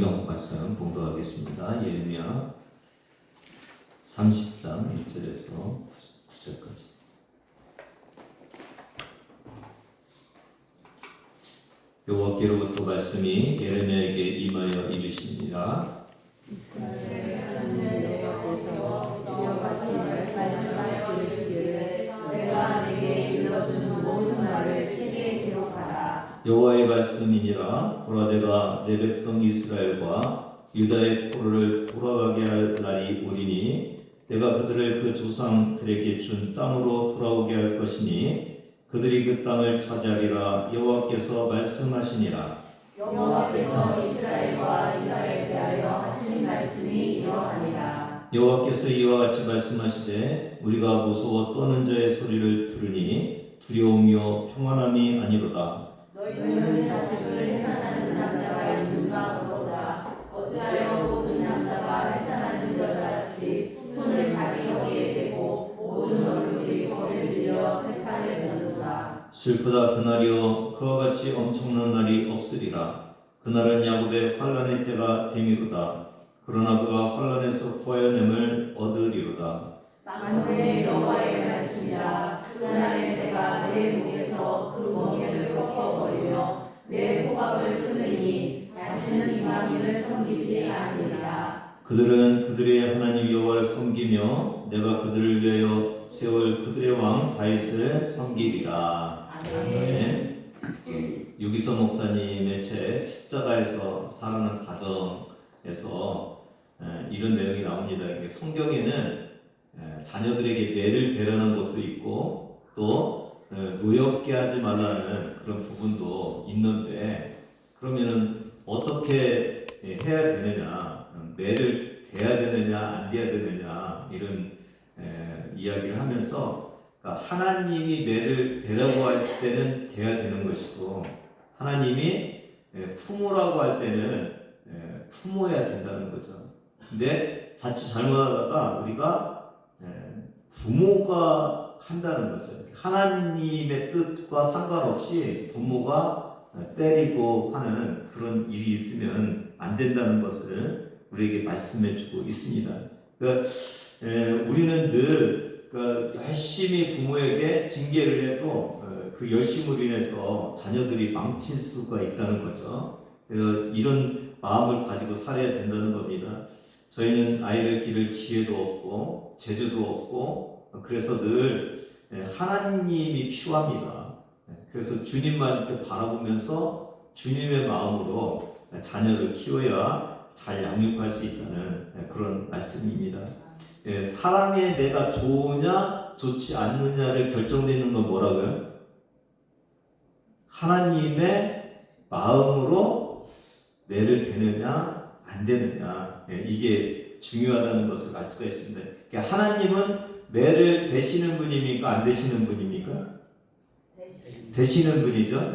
성경 말씀 봉독하겠습니다. 예레미야 30장 1절에서 9절까지. 여호와께로부터 말씀이 예레미야에게 임하여 이르시니라. 이스라엘 하나님 여호와께서 이와 같이 말씀하여 이르시되 내가 내게 일러준 모든 말을 책에 기록하라. 여호와의 말씀이니라. 보라, 내가 내 백성 이스라엘과 유다의 포로를 돌아가게 할 날이 오리니 내가 그들을 그 조상들에게 준 땅으로 돌아오게 할 것이니 그들이 그 땅을 차지하리라. 여호와께서 말씀하시니라. 여호와께서 이스라엘과 유다에 대하여 하신 말씀이 이러하니라. 여호와께서 이와 같이 말씀하시되 우리가 무서워 떠는 자의 소리를 들으니 두려움이요 평안함이 아니로다. 너희는 자식을 해산하는 남자가 있는가 보도다. 어찌하여 모든 남자가 해산하는 여자같이 손을 자기 허리에 대고 모든 얼굴이 거기에 질려 세판을 젓는가. 슬프다. 그날이요 그와 같이 엄청난 날이 없으리라. 그날은 야곱의 환난의 때가 됨이로다. 그러나 그가 환난에서 구하여냄을 얻으리로다. 만군의 여호와의 말씀이라. 그날에 내가 내 목에서 그 멍에를 꺾어버리며 내 호박을 끊으니 다시는 이방인을 섬기지 않으리라. 그들은 그들의 하나님 여호와를 섬기며 내가 그들을 위하여 세울 그들의 왕 다윗을 섬기리라. 아멘. 유기서 목사님의 책 십자가에서 살아가는 가정에서 이런 내용이 나옵니다. 성경에는 자녀들에게 매를 대라는 것도 있고 또 노엽게 하지 말라는 그런 부분도 있는데, 그러면은 어떻게 해야 되느냐, 매를 대야 되느냐 안 대야 되느냐 이런 이야기를 하면서, 그러니까 하나님이 매를 대라고 할 때는 대야 되는 것이고 하나님이 품으라고 할 때는 품어야 된다는 거죠. 근데 자칫 잘못하다가 우리가 부모가 한다는 거죠. 하나님의 뜻과 상관없이 부모가 때리고 하는 그런 일이 있으면 안 된다는 것을 우리에게 말씀해 주고 있습니다. 그러니까 우리는 늘 열심히 부모에게 징계를 해도 그 열심으로 인해서 자녀들이 망칠 수가 있다는 거죠. 이런 마음을 가지고 살아야 된다는 겁니다. 저희는 아이를 기를 지혜도 없고 재주도 없고 그래서 늘 하나님이 필요합니다. 그래서 주님만 이렇게 바라보면서 주님의 마음으로 자녀를 키워야 잘 양육할 수 있다는 그런 말씀입니다. 사랑의 매가 좋으냐 좋지 않느냐를 결정되는 건 뭐라고요? 하나님의 마음으로 매를 대느냐 안 되느냐, 이게 중요하다는 것을 알 수가 있습니다. 그러니까 하나님은 매를 대시는 분입니까 안 대시는 분입니까? 대시는 분이죠.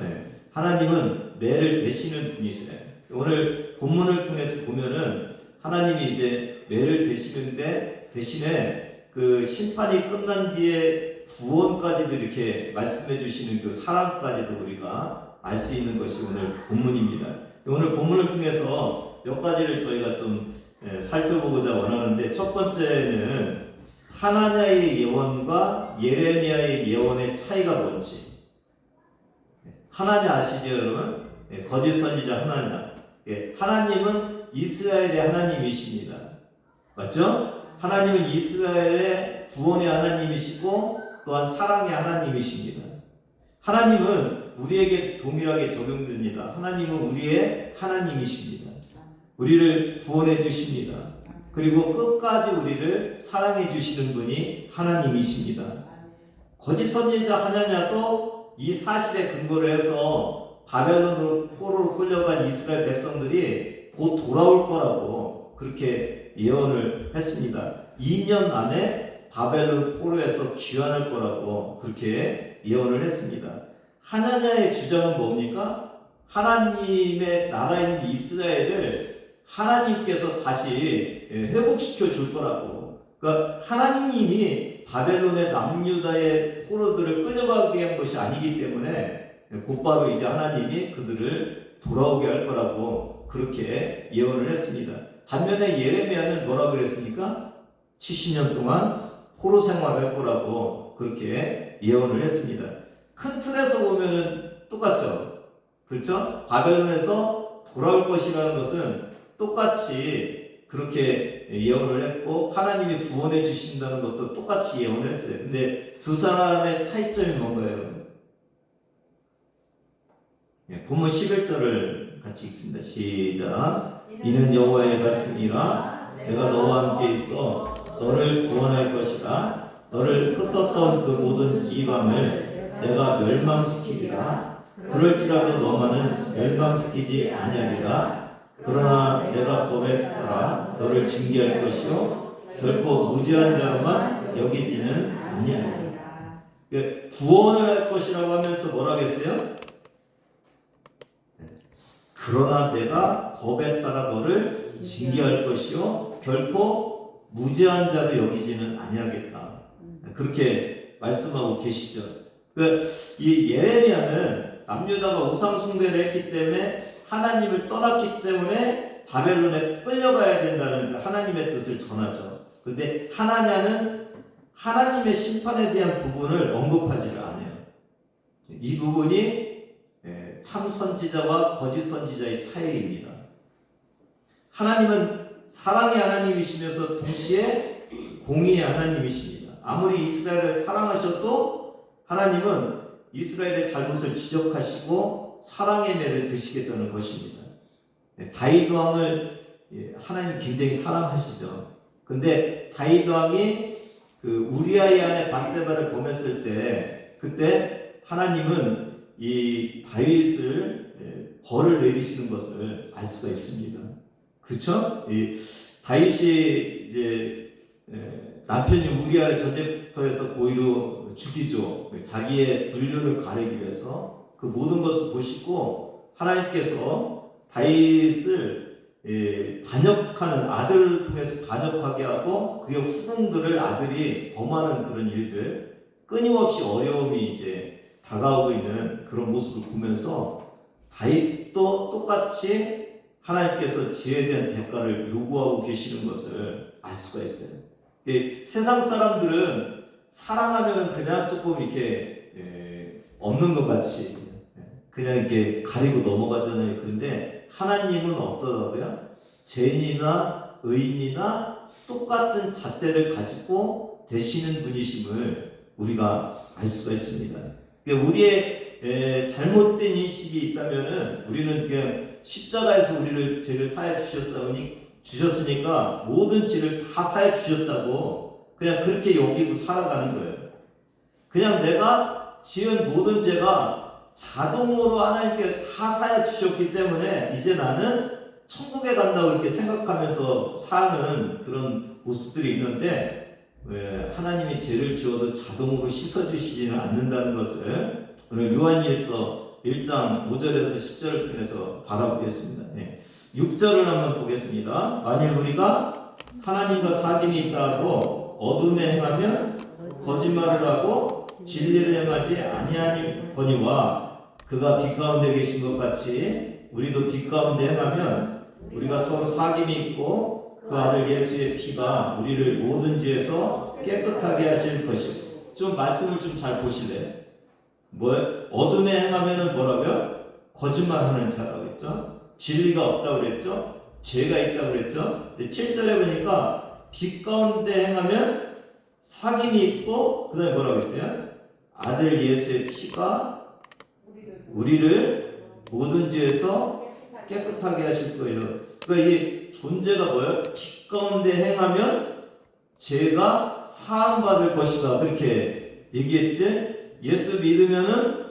하나님은 매를 대시는 분이시래요. 오늘 본문을 통해서 보면은 하나님이 이제 매를 대시는데 대신에 그 심판이 끝난 뒤에 구원까지도 이렇게 말씀해 주시는 그 사랑까지도 우리가 알 수 있는 것이 오늘 본문입니다. 오늘 본문을 통해서 몇 가지를 저희가 좀 살펴보고자 원하는데, 첫 번째는 하나냐의 예언과 예레미야의 예언의 차이가 뭔지. 하나냐 아시죠 여러분? 거짓 선지자 하나냐. 하나님은 이스라엘의 하나님이십니다. 맞죠? 하나님은 이스라엘의 구원의 하나님이시고 또한 사랑의 하나님이십니다. 하나님은 우리에게 동일하게 적용됩니다. 하나님은 우리의 하나님이십니다. 우리를 구원해 주십니다. 그리고 끝까지 우리를 사랑해 주시는 분이 하나님이십니다. 거짓 선지자 하나냐도 이 사실에 근거를 해서 바벨론으로 포로로 끌려간 이스라엘 백성들이 곧 돌아올 거라고 그렇게 예언을 했습니다. 2년 안에 바벨론 포로에서 귀환할 거라고 그렇게 예언을 했습니다. 하나냐의 주장은 뭡니까? 하나님의 나라에 있는 이스라엘을 하나님께서 다시 회복시켜 줄 거라고. 그러니까 하나님이 바벨론의 남유다의 포로들을 끌려가게 한 것이 아니기 때문에 곧바로 이제 하나님이 그들을 돌아오게 할 거라고 그렇게 예언을 했습니다. 반면에 예레미야는 뭐라고 그랬습니까? 70년 동안 포로 생활을 할 거라고 그렇게 예언을 했습니다. 큰 틀에서 보면은 똑같죠. 그렇죠? 바벨론에서 돌아올 것이라는 것은 똑같이 그렇게 예언을 했고 하나님이 구원해 주신다는 것도 똑같이 예언을 했어요. 근데 두 사람의 차이점이 뭔가요? 본문 11절을 같이 읽습니다. 시작. 이는 여호와의 말씀이라 내가 너와 함께 있어 너를 구원할 것이라. 너를 흩었던 그 모든 이방을 내가 멸망시키리라. 그럴지라도 너만은 멸망시키지 아니하리라. 그러나 내가 법에 따라 너를 징계할 것이요 결코 무죄한 자로만 여기지는 아니하리라. 구원을 할 것이라고 하면서 뭐라고 했어요? 그러나 내가 법에 따라 너를 징계할 것이요 결코 무죄한 자로 여기지는 아니하겠다. 그렇게 말씀하고 계시죠. 이 예레미야는 남유다가 우상 숭배를 했기 때문에 하나님을 떠났기 때문에 바벨론에 끌려가야 된다는 하나님의 뜻을 전하죠. 그런데 하나냐는 하나님의 심판에 대한 부분을 언급하지를 않아요. 이 부분이 참 선지자와 거짓 선지자의 차이입니다. 하나님은 사랑의 하나님이시면서 동시에 공의의 하나님이십니다. 아무리 이스라엘을 사랑하셔도 하나님은 이스라엘의 잘못을 지적하시고 사랑의 매를 드시겠다는 것입니다. 다윗 왕을 하나님 굉장히 사랑하시죠. 근데 다윗 왕이 그 우리아의 아내 바세바를 범했을 때 그때 하나님은 이 다윗을 벌을 내리시는 것을 알 수가 있습니다. 그렇죠? 이 다윗이 이제 남편이 우리아를 전쟁터에서 고의로 죽이죠. 자기의 불륜을 가리기 위해서 그 모든 것을 보시고 하나님께서 다윗을 반역하는 아들을 통해서 반역하게 하고 그의 후궁들을 아들이 범하는 그런 일들 끊임없이 어려움이 이제 다가오고 있는 그런 모습을 보면서 다윗도 똑같이 하나님께서 지혜에 대한 대가를 요구하고 계시는 것을 알 수가 있어요. 세상 사람들은 사랑하면 그냥 조금 이렇게 없는 것 같이 그냥 이렇게 가리고 넘어가잖아요. 그런데 하나님은 어떠다고요? 죄인이나 의인이나 똑같은 잣대를 가지고 되시는 분이심을 우리가 알 수가 있습니다. 우리의 잘못된 인식이 있다면은 우리는 그냥 십자가에서 우리를 죄를 사해 주셨으니까 모든 죄를 다 사해 주셨다고 그냥 그렇게 여기고 살아가는 거예요. 그냥 내가 지은 모든 죄가 자동으로 하나님께 다 사해 주셨기 때문에 이제 나는 천국에 간다고 이렇게 생각하면서 사는 그런 모습들이 있는데 하나님이 죄를 지어도 자동으로 씻어주시지는 않는다는 것을 오늘 요한일서 1장 5절에서 10절을 통해서 바라보겠습니다. 6절을 한번 보겠습니다. 만일 우리가 하나님과 사귐이 있다고 어둠에 행하면 거짓말을 하고 진리를 행하지 아니하니거니와 그가 빛 가운데 계신 것 같이 우리도 빛 가운데 행하면 우리가 서로 사귐이 있고 그 아들 예수의 피가 우리를 모든 죄에서 깨끗하게 하실 것이고 좀 말씀을 좀 잘 보실래요? 어둠에 행하면은 뭐라고요? 거짓말하는 자라고 했죠. 진리가 없다고 그랬죠. 죄가 있다고 그랬죠. 7절에 보니까 빛 가운데 행하면 사귐이 있고 그 다음에 뭐라고 했어요? 아들 예수의 피가 우리를 모든 죄에서 깨끗하게 하실 거예요. 그러니까 이 존재가 뭐예요? 빛 가운데 행하면 죄가 사함받을 것이다. 그렇게 얘기했지? 예수 믿으면은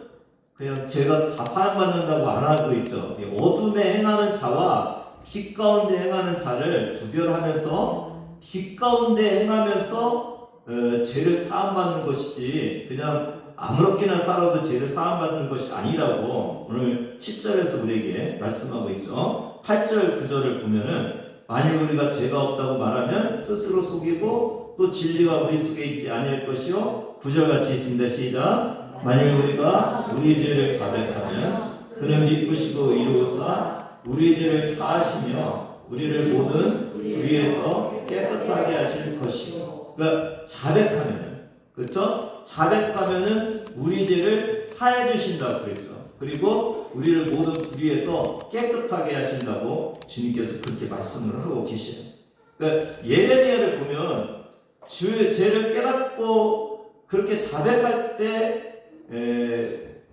그냥 죄가 다 사함받는다고 안 하고 있죠. 어둠에 행하는 자와 빛 가운데 행하는 자를 구별하면서 빛 가운데 행하면서 죄를 사함받는 것이지 그냥 아무렇게나 살아도 죄를 사함받는 것이 아니라고 오늘 7절에서 우리에게 말씀하고 있죠. 8절 9절을 보면은 만일 우리가 죄가 없다고 말하면 스스로 속이고 또 진리가 우리 속에 있지 아니할 것이요 9절 같이 있습니다. 시작. 만일 우리가 우리 죄를 자백하면 그는 기쁘시고 이루사 우리 죄를 사하시며 우리를 모든 불의에서 깨끗하게 하실 것이요. 그러니까 자백하면, 그렇죠? 자백하면은 우리 죄를 사해 주신다고 그랬죠. 그리고 우리를 모든 불의에서 깨끗하게 하신다고 주님께서 그렇게 말씀을 하고 계시요. 그러니까 예레미야를 보면 죄를 깨닫고 그렇게 자백할 때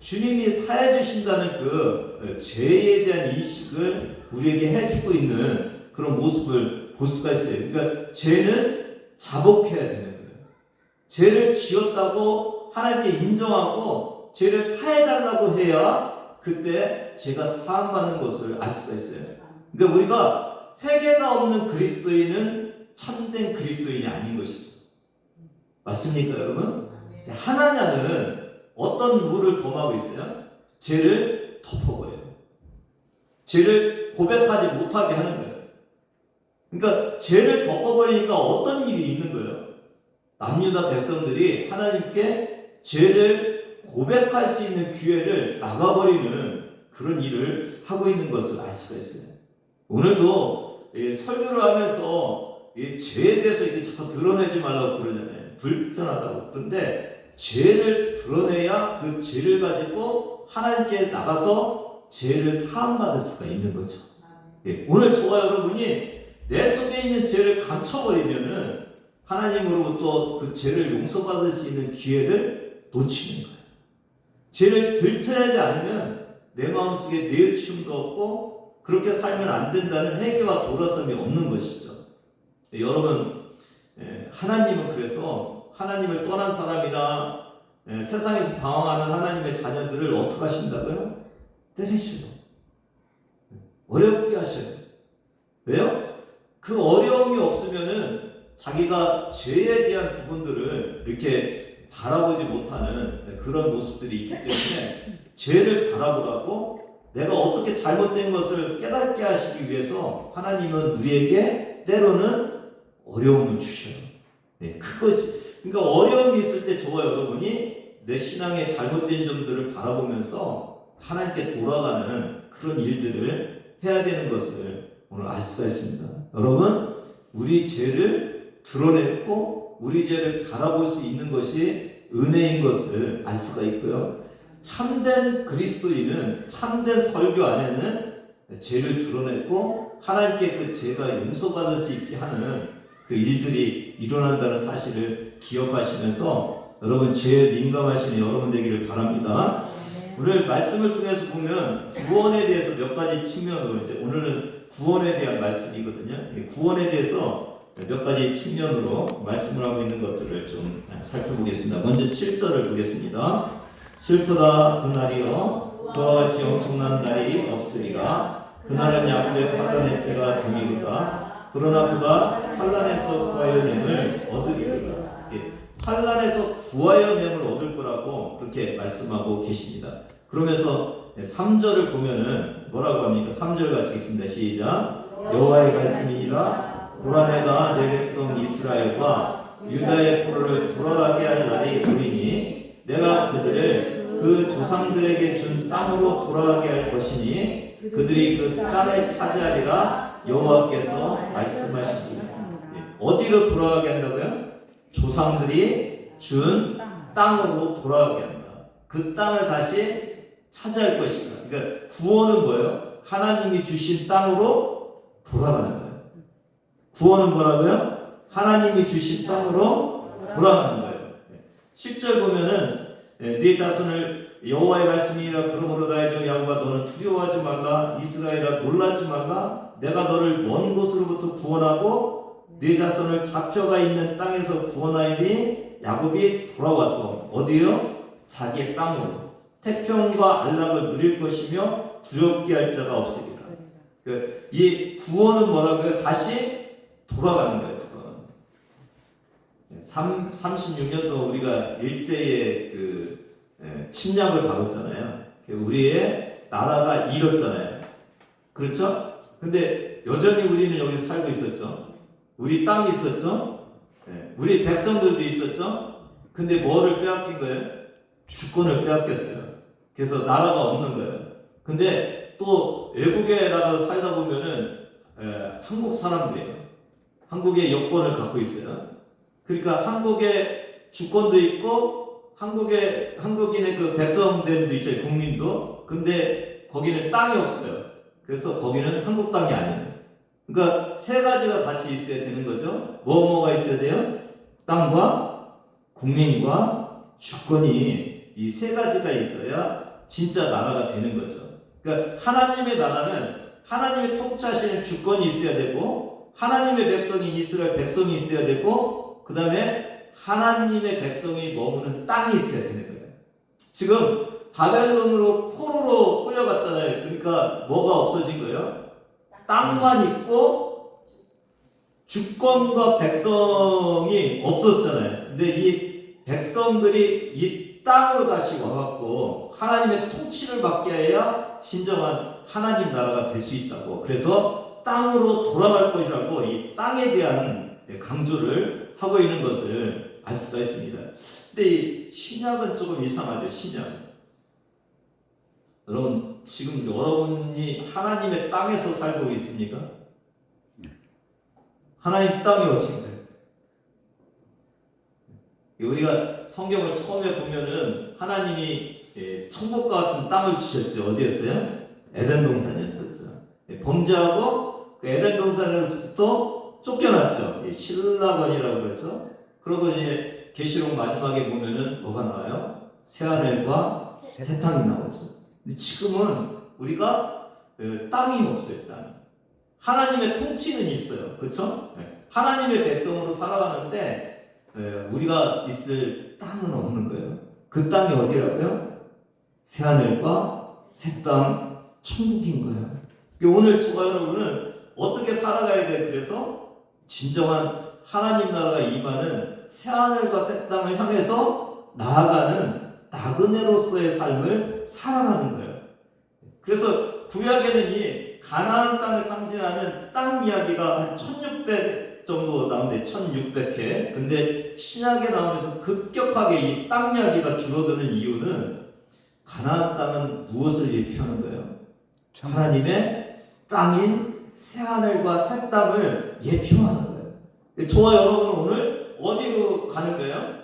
주님이 사해 주신다는 그 죄에 대한 인식을 우리에게 해주고 있는 그런 모습을 볼 수가 있어요. 그러니까 죄는 자복해야 되는 거예요. 죄를 지었다고 하나님께 인정하고 죄를 사해달라고 해야 그때 죄가 사함받는 것을 알 수가 있어요. 그러니까 우리가 회개가 없는 그리스도인은 참된 그리스도인이 아닌 것이죠. 맞습니까, 여러분? 하나냐는 어떤 룰을 범하고 있어요? 죄를 덮어버려요. 죄를 고백하지 못하게 하는 거예요. 그러니까 죄를 덮어버리니까 어떤 일이 있는 거예요? 남유다 백성들이 하나님께 죄를 고백할 수 있는 기회를 막아버리는 그런 일을 하고 있는 것을 알 수가 있어요. 오늘도 설교를 하면서 죄에 대해서 이렇게 자꾸 드러내지 말라고 그러잖아요. 불편하다고. 그런데 죄를 드러내야 그 죄를 가지고 하나님께 나가서 죄를 사함받을 수가 있는 거죠. 오늘 저와 여러분이 내 속에 있는 죄를 감춰버리면은 하나님으로부터 그 죄를 용서받을 수 있는 기회를 놓치는 거예요. 죄를 들춰내지 않으면 내 마음속에 뉘우침도 없고 그렇게 살면 안 된다는 회개와 돌아섬이 없는 것이죠. 여러분, 하나님은 그래서 하나님을 떠난 사람이나 세상에서 방황하는 하나님의 자녀들을 어떻게 하신다고요? 때리시죠. 어렵게 하셔요. 왜요? 그 어려움이 없으면은 자기가 죄에 대한 부분들을 이렇게 바라보지 못하는 그런 모습들이 있기 때문에 죄를 바라보라고 내가 어떻게 잘못된 것을 깨닫게 하시기 위해서 하나님은 우리에게 때로는 어려움을 주셔요. 그것이, 그러니까 어려움이 있을 때 저와 여러분이 내 신앙의 잘못된 점들을 바라보면서 하나님께 돌아가는 그런 일들을 해야 되는 것을 오늘 알 수가 있습니다. 여러분, 우리 죄를 드러냈고 우리 죄를 바라볼 수 있는 것이 은혜인 것을 알 수가 있고요. 참된 그리스도인은 참된 설교 안에는 죄를 드러냈고 하나님께 그 죄가 용서받을 수 있게 하는 그 일들이 일어난다는 사실을 기억하시면서 여러분 죄에 민감하시는 여러분 되기를 바랍니다. 오늘 말씀을 통해서 보면 구원에 대해서 몇 가지 측면으로 이제 오늘은 구원에 대한 말씀이거든요. 구원에 대해서 몇 가지 측면으로 말씀을 하고 있는 것들을 좀 살펴보겠습니다. 먼저 7절을 보겠습니다. 슬프다 그날이여 그와 같이 엄청난 날이 없으리라. 그날은 야곱의 환란의 때가 됨이로다. 그러나 그가 환란에서 구하여 냄을 얻으리로다. 환란에서 구하여 냄을 얻을 거라고 그렇게 말씀하고 계십니다. 그러면서 3절을 보면은 뭐라고 합니까? 3절 같이 읽습니다. 시작. 여호와의 말씀이니라. 보라 내가 내 백성 이스라엘과 유다의 포로를 돌아가게 할 날이 오리니 내가 그들을 그 조상들에게 준 땅으로 돌아가게 할 것이니 그들이 그 땅을 차지하리라 여호와께서 말씀하시니라. 어디로 돌아가게 한다고요? 조상들이 준 땅으로 돌아가게 한다. 그 땅을 다시 차지할 것이다. 그러니까 구원은 뭐예요? 하나님이 주신 땅으로 돌아가는 거예요. 구원은 뭐라고요? 하나님이 주신 땅으로 돌아가는 거예요. 10절 보면은 네 자손을 여호와의 말씀이라 그러므로 나의 종 야곱아 너는 두려워하지 말라. 이스라엘아 놀라지 말라. 내가 너를 먼 곳으로부터 구원하고 네 자손을 잡혀가 있는 땅에서 구원하리니 야곱이 돌아왔어. 어디요? 자기의 땅으로. 태평과 안락을 누릴 것이며 두렵게 할 자가 없으리라. 이 구원은 뭐라고요? 다시 돌아가는 거예요. 36년 동안 우리가 일제의 그 침략을 받았잖아요. 우리의 나라가 잃었잖아요. 그렇죠? 근데 여전히 우리는 여기 살고 있었죠. 우리 땅이 있었죠. 우리 백성들도 있었죠. 근데 뭐를 빼앗긴 거예요? 주권을 빼앗겼어요. 그래서 나라가 없는 거예요. 근데 또 외국에 나가서 살다 보면은 한국 사람들이에요. 한국의 여권을 갖고 있어요. 그러니까 한국의 주권도 있고 한국인의 그 백성됨도 있죠, 국민도. 근데 거기는 땅이 없어요. 그래서 거기는 한국 땅이 아니에요. 그러니까 세 가지가 같이 있어야 되는 거죠. 뭐가 있어야 돼요? 땅과 국민과 주권이 이 세 가지가 있어야 진짜 나라가 되는 거죠. 그러니까 하나님의 나라는 하나님의 통치하시는 주권이 있어야 되고 하나님의 백성인 이스라엘 백성이 있어야 되고 그 다음에 하나님의 백성이 머무는 땅이 있어야 되는 거예요. 지금 바벨론으로 포로로 끌려갔잖아요. 그러니까 뭐가 없어진 거예요? 땅만 있고 주권과 백성이 없었잖아요. 근데 이 백성들이 이 땅으로 다시 와갖고 하나님의 통치를 받게 해야 진정한 하나님 나라가 될 수 있다고. 그래서 땅으로 돌아갈 것이라고 이 땅에 대한 강조를 하고 있는 것을 알 수가 있습니다. 근데 이 신약은 조금 이상하죠. 신약. 여러분 지금 여러분이 하나님의 땅에서 살고 있습니까? 하나님 땅이 어디인가요? 우리가 성경을 처음에 보면은 하나님이 천국과 같은 땅을 주셨죠. 어디였어요? 에덴 동산이었었죠. 범죄하고 그 에덴 동산에서부터 쫓겨났죠. 신라건이라고 그러죠. 그러고 이제 계시록 마지막에 보면은 뭐가 나와요? 새하늘과 새 땅이 나오죠. 근데 지금은 우리가 땅이 없어요. 땅. 하나님의 통치는 있어요. 그렇죠? 하나님의 백성으로 살아가는데 우리가 있을 땅은 없는 거예요. 그 땅이 어디라고요? 새하늘과 새 땅, 천국인 거예요. 오늘 저와 여러분은 어떻게 살아가야 돼? 그래서 진정한 하나님 나라가 임하는 새하늘과 새 땅을 향해서 나아가는 나그네로서의 삶을 살아가는 거예요. 그래서 구약에는 이 가나안 땅을 상징하는 땅 이야기가 한 1600 정도 나오는데 1600회. 근데 신약에 나오면서 급격하게 이 땅 이야기가 줄어드는 이유는 가나안 땅은 무엇을 예표하는 거예요? 하나님의 땅인 새하늘과 새 땅을 예표하는 거예요. 저와 여러분은 오늘 어디로 가는 거예요?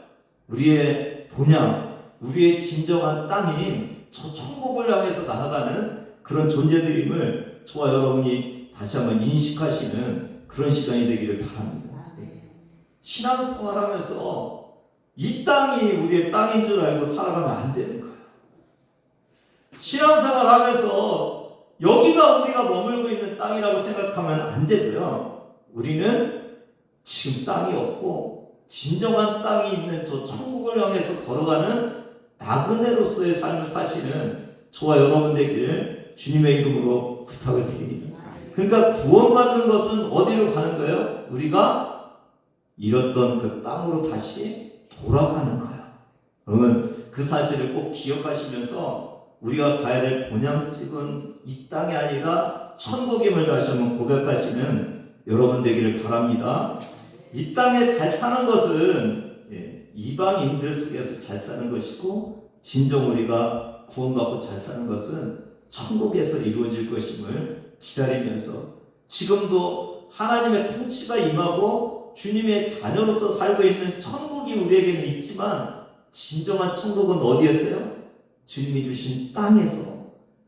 우리의 본향, 우리의 진정한 땅인 저 천국을 향해서 나아가는 그런 존재들임을 저와 여러분이 다시 한번 인식하시는 그런 시간이 되기를 바랍니다. 신앙생활 하면서 이 땅이 우리의 땅인 줄 알고 살아가면 안 되는 거예요. 신앙생활 하면서 여기가 우리가 머물고 있는 땅이라고 생각하면 안 되고요. 우리는 지금 땅이 없고 진정한 땅이 있는 저 천국을 향해서 걸어가는 나그네로서의 삶을 사시는 저와 여러분 되기를 주님의 이름으로 부탁을 드립니다. 그러니까 구원받는 것은 어디로 가는 거예요? 우리가 잃었던 그 땅으로 다시 돌아가는 거예요. 여러분 그 사실을 꼭 기억하시면서 우리가 가야 될 본향집은 이 땅이 아니라 천국임을 다시 한번 고백하시는 여러분 되기를 바랍니다. 이 땅에 잘 사는 것은 이방인들 속에서 잘 사는 것이고 진정 우리가 구원받고 잘 사는 것은 천국에서 이루어질 것임을 기다리면서 지금도 하나님의 통치가 임하고 주님의 자녀로서 살고 있는 천국이 우리에게는 있지만 진정한 천국은 어디였어요? 주님이 주신 땅에서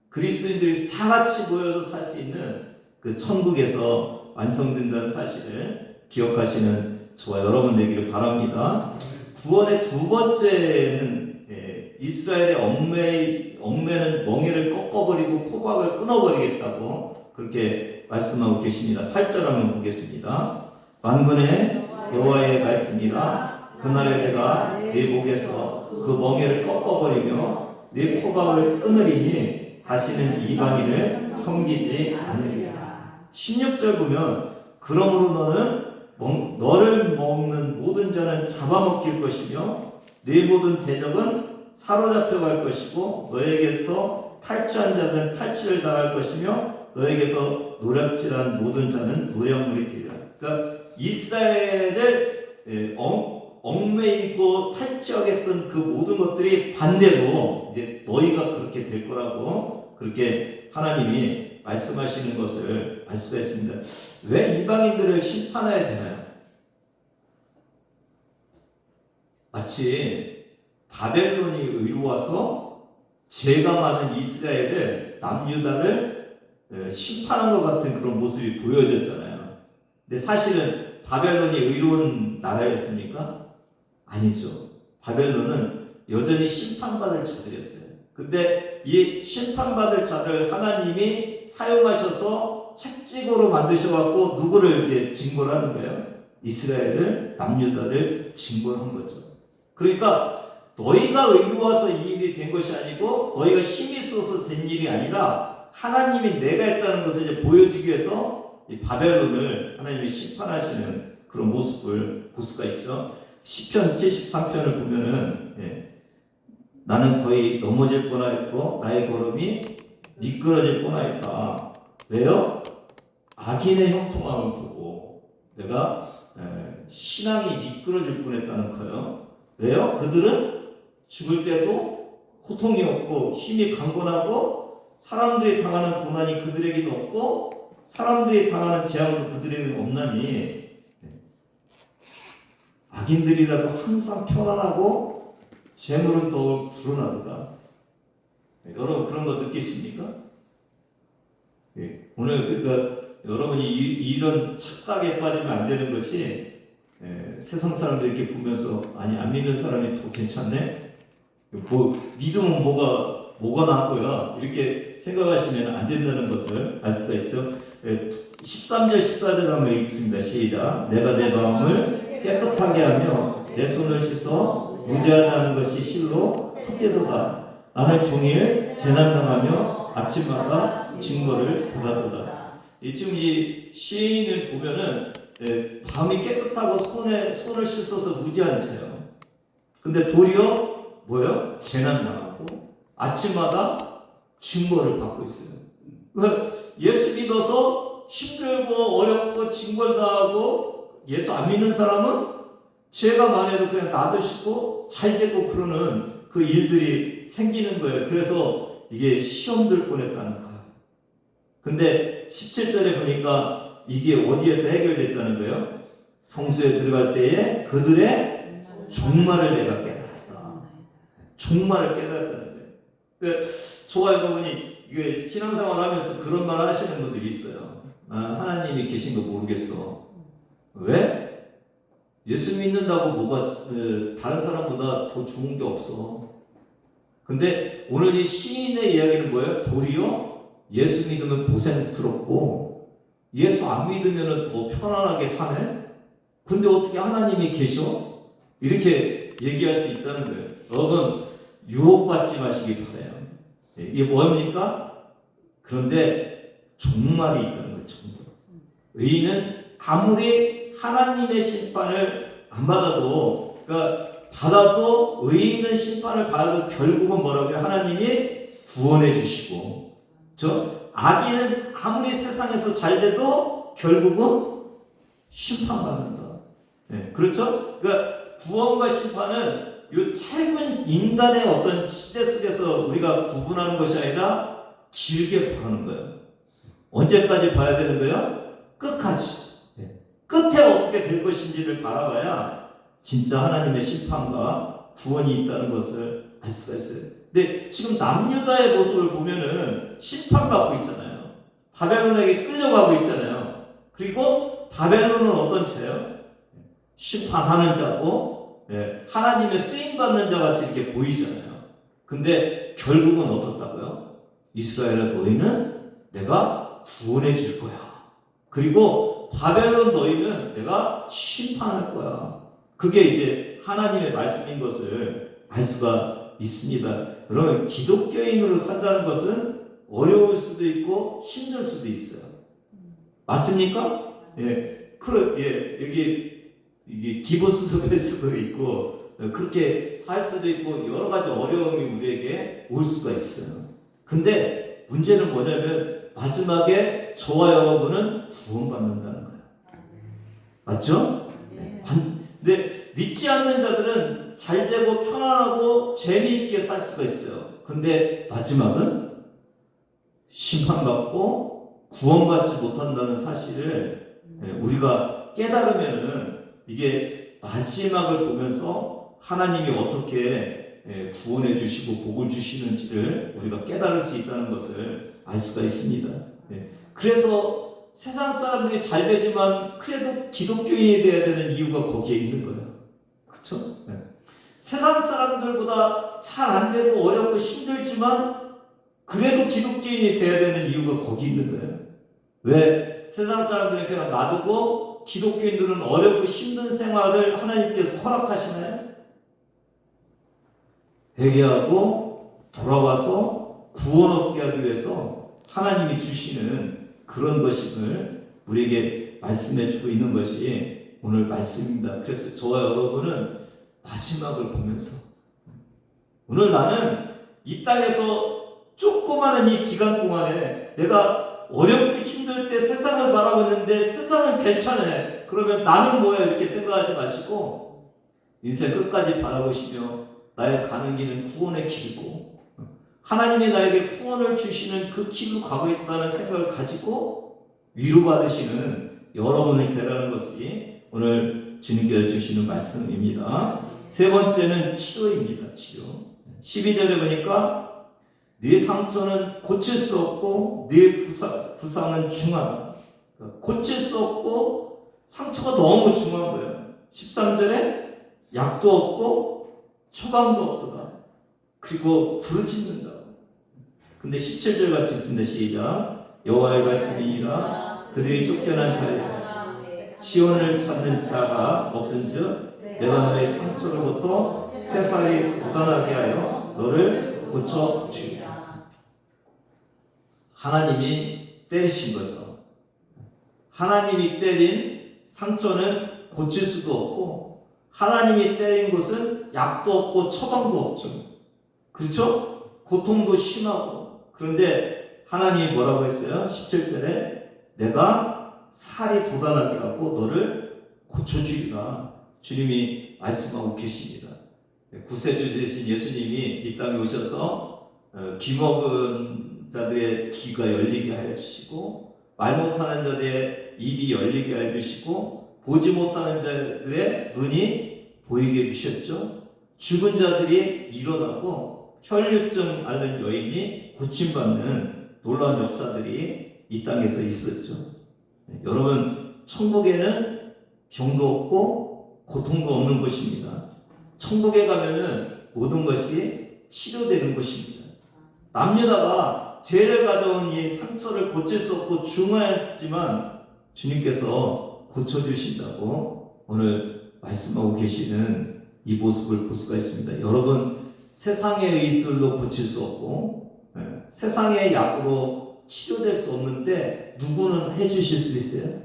그리스도인들이 다 같이 모여서 살 수 있는 그 천국에서 완성된다는 사실을 기억하시는 저와 여러분 되기를 바랍니다. 구원의 두 번째는 이스라엘의 엉매는 멍에를 꺾어버리고 포박을 끊어버리겠다고 그렇게 말씀하고 계십니다. 8절 한번 보겠습니다. 만군의 여호와의 말씀이라 그날에 내가 네 목에서 그 멍에를 꺾어버리며 네 포박을 끊으리니 다시는 이방인을 섬기지 않으리라. 16절 보면 그러므로 너를 먹는 모든 자는 잡아먹힐 것이며 네 모든 대적은 사로잡혀 갈 것이고 너에게서 탈취한 자들은 탈취를 당할 것이며 너에게서 노략질한 모든 자는 노략물이 되리라. 그러니까 이스라엘을 얽매이고 탈취하겠던 그 모든 것들이 반대로 이제 너희가 그렇게 될 거라고 그렇게 하나님이 말씀하시는 것을 알 수가 있습니다. 왜 이방인들을 심판해야 되나요? 마치 바벨론이 의로워서 죄가 많은 이스라엘을 남유다를 심판한 것 같은 그런 모습이 보여졌잖아요. 근데 사실은 바벨론이 의로운 나라였습니까? 아니죠. 바벨론은 여전히 심판받을 자들이었어요. 근데 이 심판받을 자를 하나님이 사용하셔서 책찍으로 만드셔갖고 누구를 이제 징벌 하는 거예요? 이스라엘을, 남유다를 징벌한 거죠. 그러니까 너희가 의로워서 이 일이 된 것이 아니고 너희가 힘이 있어서 된 일이 아니라 하나님이 내가 했다는 것을 이제 보여주기 위해서 이 바벨론을 하나님이 심판하시는 그런 모습을 볼 수가 있죠. 시편 73편을 보면은 나는 거의 넘어질 뻔하였고 나의 걸음이 미끄러질 뻔하였다. 왜요? 악인의 형통함을 보고 내가 신앙이 미끄러질 뻔했다는 거예요. 왜요? 그들은 죽을 때도 고통이 없고 힘이 강건하고 사람들이 당하는 고난이 그들에게는 없고 사람들이 당하는 재앙도 그들에게는 없나니 악인들이라도 항상 편안하고 재물은 더욱 불어나도다. 여러분 그런 거 느끼십니까? 오늘 그러니까 여러분이 이런 착각에 빠지면 안 되는 것이 세상 사람들 이렇게 보면서 아니 안 믿는 사람이 더 괜찮네? 뭐 믿으면 뭐가 나을 거야? 이렇게 생각하시면 안 된다는 것을 알 수가 있죠. 13절 14절 한번 읽습니다. 시작. 내가 내 마음을 깨끗하게 하며 내 손을 씻어 무죄하다는 것이 실로 헛되도다. 나는 종일 재난당하며 아침마다 징벌을 받았도다. 지금 이 시인을 보면은 마음이 깨끗하고 손을 씻어서 무죄한 채요. 근데 도리어 뭐요? 재난당하고 아침마다 징벌을 받고 있어요. 그러니까 예수 믿어서 힘들고 어렵고 징벌당하고 예수 안 믿는 사람은 죄가 많아도 그냥 놔두시고 잘 되고 그러는 그 일들이 생기는 거예요. 그래서 이게 시험 들 뻔했다는 거예요. 근데 17절에 보니까 이게 어디에서 해결됐다는 거예요? 성소에 들어갈 때에 그들의 종말을 내가 깨달았다. 종말을 깨달았다는 거예요. 그러니까 저와 여러분이 이게 신앙생활 하면서 그런 말 하시는 분들이 있어요. 하나님이 계신 거 모르겠어. 왜? 예수 믿는다고 뭐가 다른 사람보다 더 좋은 게 없어. 근데 오늘 이 시인의 이야기는 뭐예요? 도리어 예수 믿으면 고생스럽고 예수 안 믿으면 더 편안하게 사네? 근데 어떻게 하나님이 계셔? 이렇게 얘기할 수 있다는 거예요. 여러분 유혹받지 마시기 바라요. 이게 뭡니까? 그런데 종말이 있다는 거예요. 종말. 의인은 아무리 하나님의 심판을 안 받아도 그러니까 받아도 의인은 심판을 받아도 결국은 뭐라고요? 하나님이 구원해 주시고 악인은 아무리 세상에서 잘 돼도 결국은 심판받는다. 그렇죠? 그러니까 구원과 심판은 이 짧은 인간의 어떤 시대 속에서 우리가 구분하는 것이 아니라 길게 보는 거예요. 언제까지 봐야 되는 거예요? 끝까지. 끝에 어떻게 될 것인지를 바라봐야 진짜 하나님의 심판과 구원이 있다는 것을 알 수가 있어요. 근데 지금 남유다의 모습을 보면은 심판받고 있잖아요. 바벨론에게 끌려가고 있잖아요. 그리고 바벨론은 어떤 자예요? 심판하는 자고 하나님의 쓰임받는 자같이 이렇게 보이잖아요. 근데 결국은 어떻다고요? 이스라엘아 너희는 내가 구원해 줄 거야. 그리고 바벨론 너희는 내가 심판할 거야. 그게 이제 하나님의 말씀인 것을 알 수가 있습니다. 여러분 기독교인으로 산다는 것은 어려울 수도 있고 힘들 수도 있어요. 맞습니까? 이게 기부수도 될 수도 있고 그렇게 살 수도 있고 여러 가지 어려움이 우리에게 올 수가 있어요. 근데 문제는 뭐냐면 마지막에 저와 여러분은 구원받는다는 거예요. 맞죠? 근데 믿지 않는 자들은 잘 되고 편안하고 재미있게 살 수가 있어요. 근데 마지막은 심판받고 구원받지 못한다는 사실을 우리가 깨달으면은 이게 마지막을 보면서 하나님이 어떻게 구원해 주시고 복을 주시는지를 우리가 깨달을 수 있다는 것을 알 수가 있습니다. 그래서 세상 사람들이 잘 되지만 그래도 기독교인이 되어야 되는 이유가 거기에 있는 거예요. 그렇죠? 세상 사람들보다 잘 안 되고 어렵고 힘들지만 그래도 기독교인이 되어야 되는 이유가 거기 있는 거예요. 왜 세상 사람들은 그냥 놔두고 기독교인들은 어렵고 힘든 생활을 하나님께서 허락하시나요? 회개하고 돌아와서 구원 얻게 하기 위해서 하나님이 주시는 그런 것임을 우리에게 말씀해 주고 있는 것이 오늘 말씀입니다. 그래서 저와 여러분은 마지막을 보면서 오늘 나는 이 땅에서 조그마한 이 기간 동안에 내가 어렵고 힘들 때 세상을 바라고 있는데 세상은 괜찮아. 그러면 나는 뭐야? 이렇게 생각하지 마시고 인생 끝까지 바라보시며 나의 가는 길은 구원의 길이고 하나님이 나에게 구원을 주시는 그 길로 가고 있다는 생각을 가지고 위로받으시는 여러분을 되라는 것이 오늘 주님께서 주시는 말씀입니다. 세 번째는 치료입니다. 치료. 12절에 보니까 네 상처는 고칠 수 없고 네 부상은 중하다. 고칠 수 없고 상처가 너무 중한 거예요. 13절에 약도 없고 처방도 없도다. 그리고 부르짖는다. 근데 17절 같이 있습니다. 시작. 여호와의 말씀이니라 그들이 쫓겨난 자에 시온을 찾는 자가 없은즉 내가 너의 상처로부터 새살이 돋아나게 하여 너를 고쳐주리라. 하나님이 때리신 거죠. 하나님이 때린 상처는 고칠 수도 없고 하나님이 때린 곳은 약도 없고 처방도 없죠. 그렇죠? 고통도 심하고. 그런데 하나님이 뭐라고 했어요? 17절에 내가 살이 돋아나게 하고 너를 고쳐주리라. 주님이 말씀하고 계십니다. 구세주 되신 예수님이 이 땅에 오셔서 귀 먹은 자들의 귀가 열리게 하여 주시고 말 못하는 자들의 입이 열리게 하여 주시고 보지 못하는 자들의 눈이 보이게 해주셨죠. 죽은 자들이 일어나고 혈류증 앓는 여인이 고침받는 놀라운 역사들이 이 땅에서 있었죠. 여러분, 천국에는 병도 없고 고통도 없는 곳입니다. 천국에 가면은 모든 것이 치료되는 곳입니다. 남녀다가 죄를 가져온 이 상처를 고칠 수 없고 중하였지만 주님께서 고쳐주신다고 오늘 말씀하고 계시는 이 모습을 볼 수가 있습니다. 여러분, 세상의 의술로 고칠 수 없고 세상의 약으로 치료될 수 없는데 누구는 해주실 수 있어요?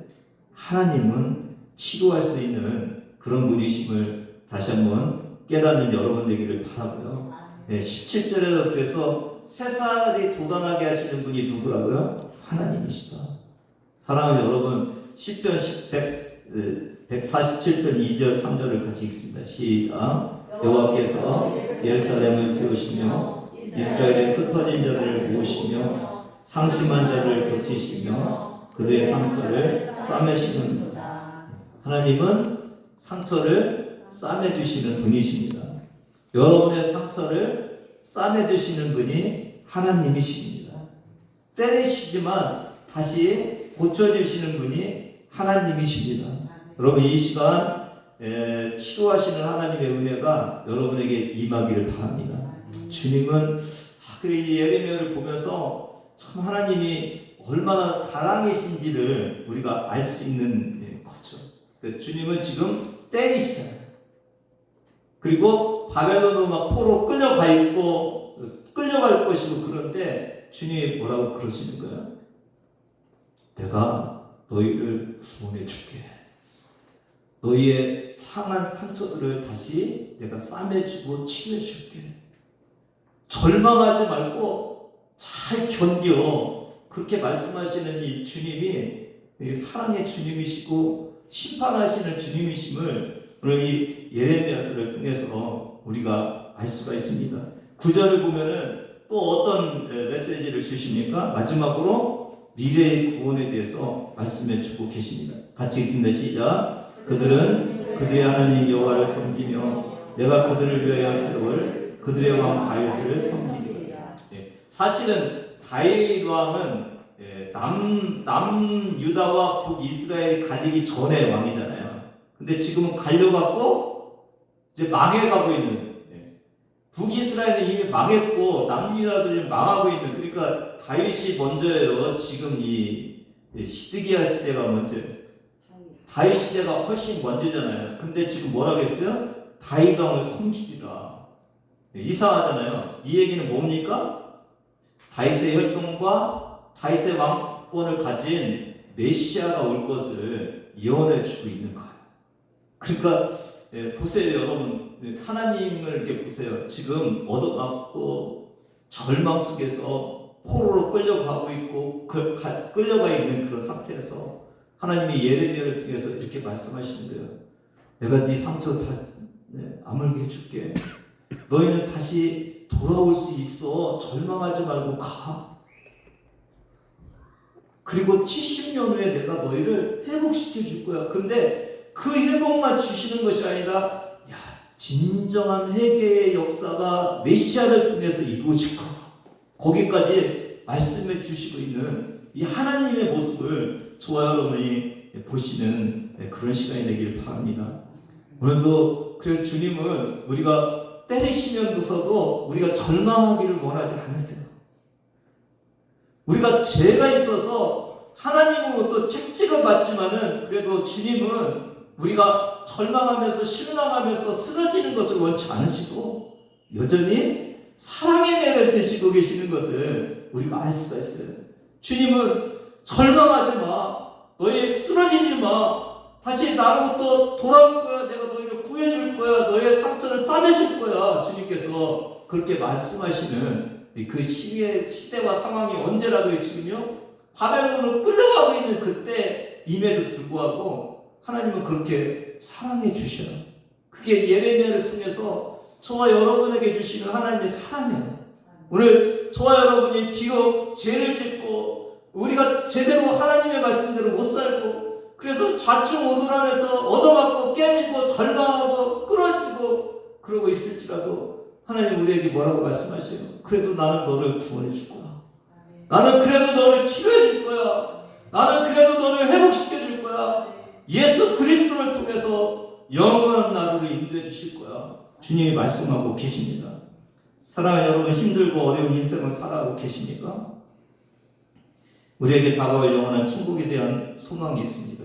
하나님은 치료할 수 있는 그런 분이심을 다시 한번 깨닫는 여러분 되기를 바라고요. 17절에도 그래서 새살이 돋아나게 하시는 분이 누구라고요? 하나님이시다. 사랑하는 여러분, 시편 147편 2절 3절을 같이 읽습니다. 시작. 여호와께서 예루살렘을 세우시며 이스라엘의 흩어진 자들을 모으시며 상심한 자를 고치시며 그들의 상처를 싸매시는도다. 하나님은 상처를 싸매주시는 분이십니다. 여러분의 상처를 싸매주시는 분이 하나님이십니다. 때리시지만 다시 고쳐주시는 분이 하나님이십니다. 여러분, 이 시간 치료하시는 하나님의 은혜가 여러분에게 임하기를 바랍니다. 주님은 이 예레미야를 보면서 참 하나님이 얼마나 사랑이신지를 우리가 알 수 있는 거죠. 주님은 지금 때리시잖아요. 그리고 바벨론으로 막 포로 끌려갈 것이고 그런데 주님이 뭐라고 그러시는 거예요? 내가 너희를 구원해 줄게. 너희의 상한 상처들을 다시 내가 싸매주고 치료해 줄게. 절망하지 말고 잘 견뎌. 그렇게 말씀하시는 이 주님이 사랑의 주님이시고 심판하시는 주님이심을 오늘 이 예레미야서를 통해서 우리가 알 수가 있습니다. 9절을 보면은 또 어떤 메시지를 주십니까? 마지막으로 미래의 구원에 대해서 말씀해 주고 계십니다. 같이 읽습니다. 시작. 그들은 그들의 하나님 여호와를 섬기며 내가 그들을 위하여 세울 그들의 왕 다윗을 섬기리라. 사실은 다윗 왕은 남유다와 북이스라엘이 갈리기 전에 왕이잖아요. 근데 지금은 갈려갖고 이제 망해가고 있는, 북이스라엘은 이미 망했고 남유다들이 망하고 있는, 그러니까 다윗이 먼저예요. 지금 이 시드기야 시대가 먼저, 다윗 시대가 훨씬 먼저잖아요. 근데 지금 뭐라고 했어요? 다윗 왕을 섬기리라. 이상하잖아요. 이 얘기는 뭡니까? 다윗의 혈통과 다윗의 왕권을 가진 메시아가 올 것을 예언해 주고 있는 거예요. 그러니까 보세요, 여러분. 하나님을 이렇게 보세요. 지금 얻어맞고 절망 속에서 포로로 끌려가고 있고 끌려가 있는 그런 상태에서 하나님이 예레미야를 통해서 이렇게 말씀하시는 거예요. 내가 네 상처 다 아물게 해줄게. 너희는 다시 돌아올 수 있어. 절망하지 말고 가. 그리고 70년 후에 내가 너희를 회복시켜 줄 거야. 근데 그 회복만 주시는 것이 아니라 진정한 회개의 역사가 메시아를 통해서 이루어질 거야. 거기까지 말씀해 주시고 있는 이 하나님의 모습을 저와 여러분이 보시는 그런 시간이 되길 바랍니다. 오늘도 그래서 주님은 우리가 때리시면서도 우리가 절망하기를 원하지 않으세요. 우리가 죄가 있어서 하나님으로부터 책찍을 받지만은 그래도 주님은 우리가 절망하면서 실망하면서 쓰러지는 것을 원치 않으시고 여전히 사랑의 매를 드시고 계시는 것을 우리가 알 수가 있어요. 주님은 절망하지 마. 너희 쓰러지지 마. 다시 나로부터 돌아올 거야. 내가 너희를 구해줄 거야. 너희의 상처를 싸매줄 거야. 주님께서 그렇게 말씀하시는 그 시대와 상황이 언제라고요? 지금요? 바벨론으로 끌려가고 있는 그때 임에도 불구하고 하나님은 그렇게 사랑해 주셔요. 그게 예레미야를 통해서 저와 여러분에게 주시는 하나님의 사랑이에요. 오늘 저와 여러분이 비록 죄를 짓고 우리가 제대로 하나님의 말씀대로 못 살고 그래서 좌충우돌하면서 얻어맞고 깨지고 절망하고 끊어지고 그러고 있을지라도 하나님 우리에게 뭐라고 말씀하세요? 그래도 나는 너를 구원해 줄 거야. 나는 그래도 너를 치료해 줄 거야. 나는 그래도 너를 회복시켜 줄 거야. 예수 그리스도를 통해서 영원한 나라로 인도해 주실 거야. 주님이 말씀하고 계십니다. 사랑하는 여러분, 힘들고 어려운 인생을 살아가고 계십니까? 우리에게 다가올 영원한 천국에 대한 소망이 있습니다.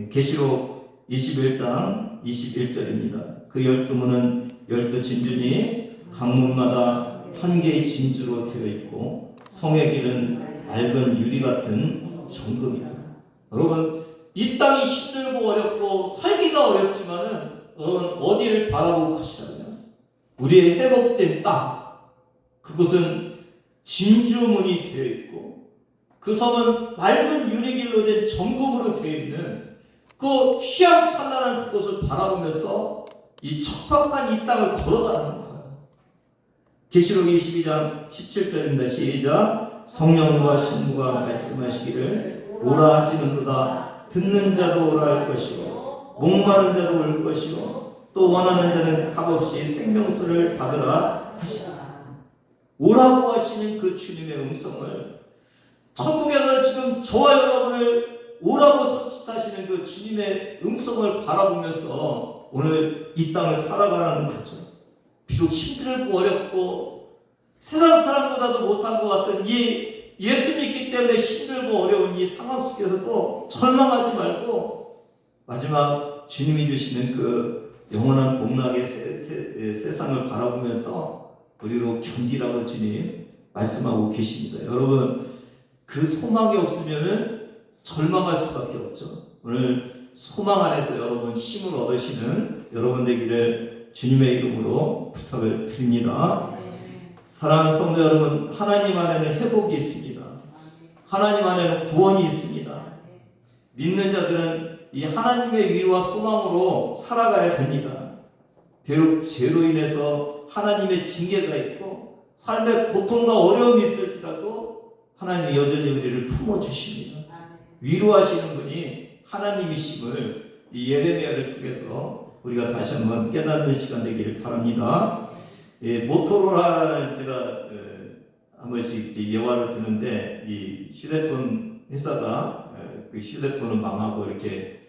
계시록 21장 21절입니다. 그 12문은 12진주니 각문마다 한 개의 진주로 되어 있고 성의 길은 맑은 유리 같은 정금이다. 여러분, 이 땅이 힘들고 어렵고 살기가 어렵지만은 여러분 어디를 바라보고 가시라고요? 우리의 회복된 땅, 그곳은 진주문이 되어 있고 그 섬은 맑은 유리길로 된 정금으로 되어 있는 그 휘황찬란한 그곳을 바라보면서 이 척박한 이 땅을 걸어가는 거예요. 계시록 22장 17절입니다. 시작. 성령과 신부가 말씀하시기를 오라 하시는도다. 듣는 자도 오라 할 것이요 목마른 자도 올 것이요 또 원하는 자는 값없이 생명수를 받으라 하시라. 오라고 하시는 그 주님의 음성을 천국에서 지금 저와 여러분을 오라고 선짓하시는 그 주님의 음성을 바라보면서 오늘 이 땅을 살아가라는 거죠. 비록 힘들고 어렵고 세상 사람보다도 못한 것 같은 이 예수 믿기 때문에 힘들고 어려운 이 상황 속에서도 절망하지 말고 마지막 주님이 주시는 그 영원한 복락의 세상을 바라보면서 우리로 견디라고 주님 말씀하고 계십니다. 여러분, 그 소망이 없으면 절망할 수밖에 없죠. 오늘 소망 안에서 여러분 힘을 얻으시는 여러분 되기를 주님의 이름으로 부탁을 드립니다. 사랑하는 성도 여러분, 하나님 안에는 회복이 있습니다. 하나님 안에는 구원이 있습니다. 믿는 자들은 이 하나님의 위로와 소망으로 살아가야 됩니다. 비록 죄로 인해서 하나님의 징계가 있고 삶의 고통과 어려움이 있을지라도 하나님이 여전히 우리를 품어주십니다. 위로하시는 분이 하나님이심을 이 예레미야를 통해서 우리가 다시 한번 깨닫는 시간 되기를 바랍니다. 모토로라는 제가 한 번씩 예화를 드는데, 이 휴대폰 회사가 그 휴대폰은 망하고 이렇게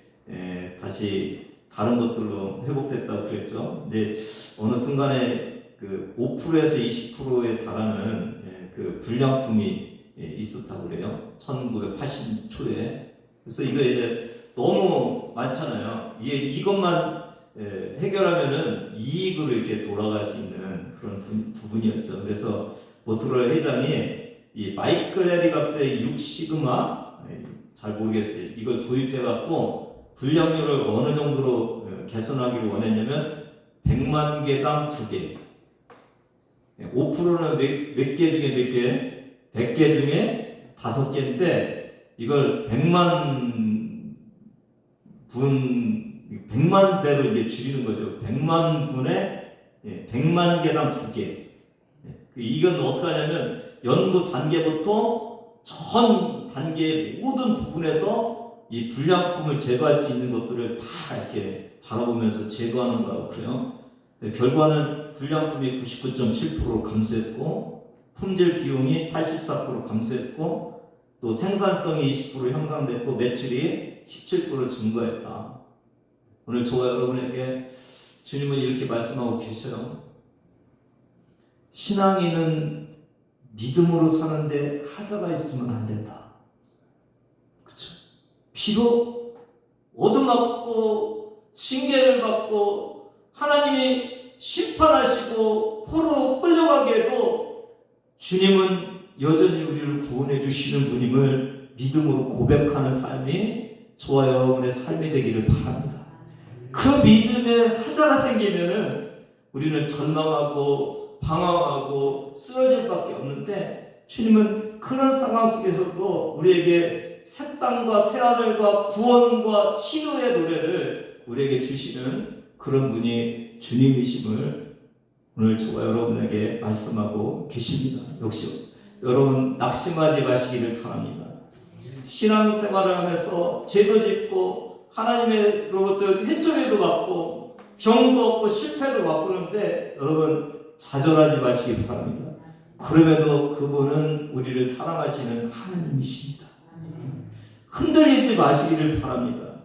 다시 다른 것들로 회복됐다고 그랬죠. 근데 어느 순간에 그 5%에서 20%에 달하는 그 불량품이 있었다고 그래요. 1980 초에. 그래서 이거 이제 너무 많잖아요. 이것만 해결하면은 이익으로 이렇게 돌아갈 수 있는 그런 부분이었죠. 그래서 모토로라 회장이 이 마이클 해리 박사의 6시그마, 잘 모르겠어요. 이걸 도입해갖고 불량률을 어느 정도로 개선하기를 원했냐면 100만 개당 2개. 5%는 몇 개 중에 몇 개? 100개 중에 5개인데 이걸 100만 배로 이제 줄이는 거죠. 100만 분에 100만 개당 2개. 이건 어떻게 하냐면 연구 단계부터 전 단계의 모든 부분에서 이 불량품을 제거할 수 있는 것들을 다 이렇게 바라보면서 제거하는 거라고 그래요. 결과는 불량품이 99.7% 감소했고, 품질 비용이 84% 감소했고, 또 생산성이 20% 향상됐고, 매출이 17% 증가했다. 오늘 저와 여러분에게 주님은 이렇게 말씀하고 계셔요. 신앙인은 믿음으로 사는데 하자가 있으면 안 된다. 그렇죠? 비록 얻어맞고 징계를 받고 하나님이 심판하시고 포로로 끌려가게 해도 주님은 여전히 우리를 구원해 주시는 분임을 믿음으로 고백하는 삶이 저와 여러분의 삶이 되기를 바랍니다. 그 믿음에 하자가 생기면은 우리는 절망하고 방황하고 쓰러질 밖에 없는데, 주님은 그런 상황 속에서도 우리에게 새 땅과 새 하늘과 구원과 치료의 노래를 우리에게 주시는 그런 분이 주님이심을 오늘 저와 여러분에게 말씀하고 계십니다. 역시 여러분 낙심하지 마시기를 바랍니다. 신앙생활을 하면서 죄도 짓고 하나님으로부터 해초리도 받고 병도 얻고 실패도 맛보는데 여러분 좌절하지 마시기 바랍니다. 그럼에도 그분은 우리를 사랑하시는 하나님이십니다. 흔들리지 마시기를 바랍니다.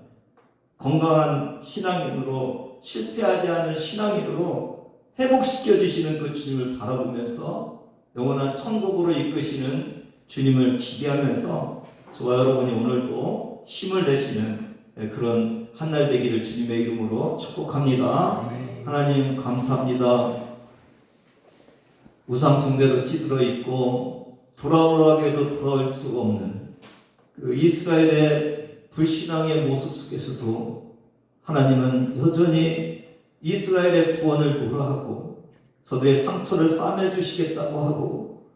건강한 신앙인으로, 실패하지 않은 신앙인으로 회복시켜 주시는 그 주님을 바라보면서 영원한 천국으로 이끄시는 주님을 기대하면서 저와 여러분이 오늘도 힘을 내시는 그런 한날 되기를 주님의 이름으로 축복합니다. 하나님 감사합니다. 우상숭배로 찌들어 있고 돌아오라고 해도 돌아올 수가 없는 그 이스라엘의 불신앙의 모습 속에서도 하나님은 여전히 이스라엘의 구원을 노래하고 저들의 상처를 싸매 주시겠다고 하고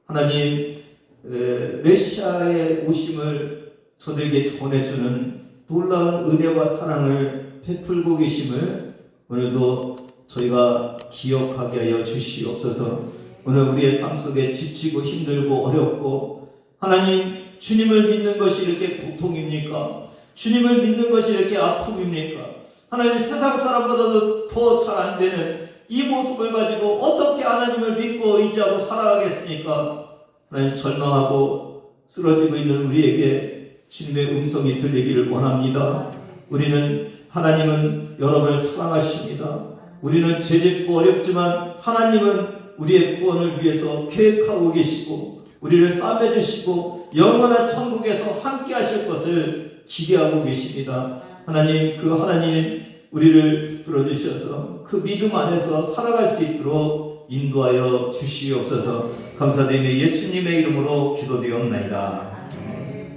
하나님 메시아의 오심을 저들에게 전해주는 놀라운 은혜와 사랑을 베풀고 계심을 오늘도 저희가 기억하게 하여 주시옵소서. 오늘 우리의 삶 속에 지치고 힘들고 어렵고 하나님 주님을 믿는 것이 이렇게 고통입니까? 주님을 믿는 것이 이렇게 아픔입니까? 하나님 세상 사람보다도 더 잘 안 되는 이 모습을 가지고 어떻게 하나님을 믿고 의지하고 살아가겠습니까? 하나님 절망하고 쓰러지고 있는 우리에게 주님의 음성이 들리기를 원합니다. 우리는 하나님은 여러분을 사랑하십니다. 우리는 죄짓고 어렵지만 하나님은 우리의 구원을 위해서 계획하고 계시고 우리를 싸매주시고 영원한 천국에서 함께 하실 것을 기대하고 계십니다. 하나님, 그 하나님 우리를 붙들어 주셔서 그 믿음 안에서 살아갈 수 있도록 인도하여 주시옵소서. 감사드리며 예수님의 이름으로 기도되었나이다.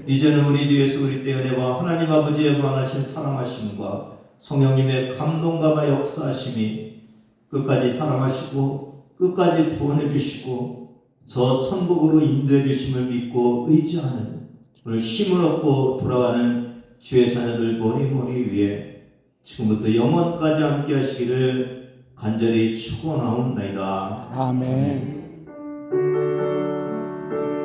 이제는 우리 주 예수 그리스도의 은혜와 하나님 아버지의 무한하신 사랑하심과 성령님의 감동과 역사하심이 끝까지 사랑하시고 끝까지 구원해 주시고 저 천국으로 인도해 주심을 믿고 의지하는 오늘 힘을 얻고 돌아가는 주의 자녀들 머리머리 위에 지금부터 영원까지 함께 하시기를 간절히 축원하옵나이다. 아멘.